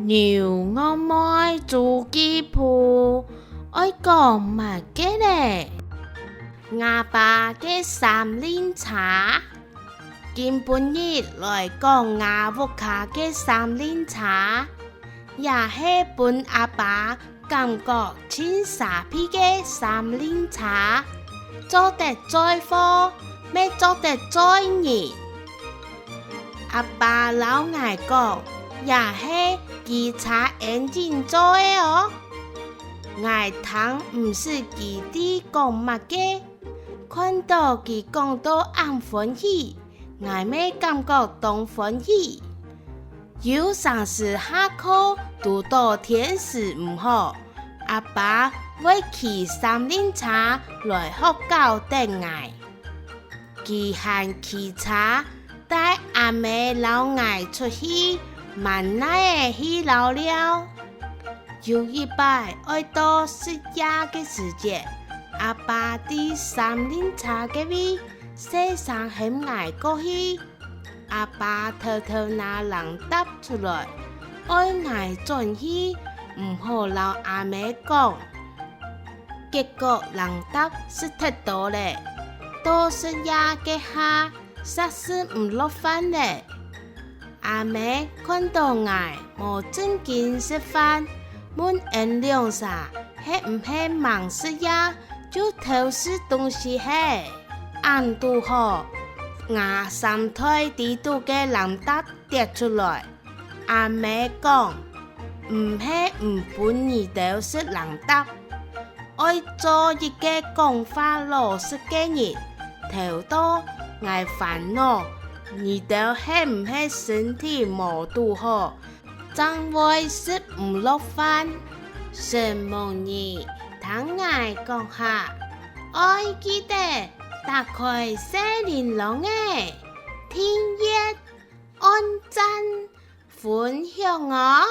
牛我妹做鸡鋪，愛講乜嘅咧？阿爸嘅三奶茶，今半日來講阿屋卡嘅三奶茶，也係本阿爸感覺真傻逼嘅三奶茶，做得再火，咩做得再熱。阿爸老愛講，也係佢茶眼睛做的哦。愛聽唔是佢哋講乜嘅，看到佢講到暗歡喜，愛咩感覺當歡喜。有上次下課讀到天時唔好，阿爸會去三奶茶來學校等愛，佢喊騎車帶阿妹老愛出去，慢來的去老了。有一擺愛到食夜嘅時節，阿爸喺三奶茶嘅位洗衫很愛過去，阿爸偷偷拿人答出來，愛愛轉去，唔好老阿妹講。結果人答是太多咧，到食夜嘅下，實是唔落飯咧。阿妹看到愛無正經食飯，問人兩下，係唔係忙食夜就偷食東西嘿？按拄好，牙三腿地度嘅人答跌出來，阿妹講，唔係唔本意偷食人答，愛做一個講話老實嘅人，頭多愛煩惱。你都係唔係身體無拄好，怎會食唔落飯？什麼嘢？聽愛講下，愛記得打開小鈴鐺誒，訂閱、按讚、分享哦。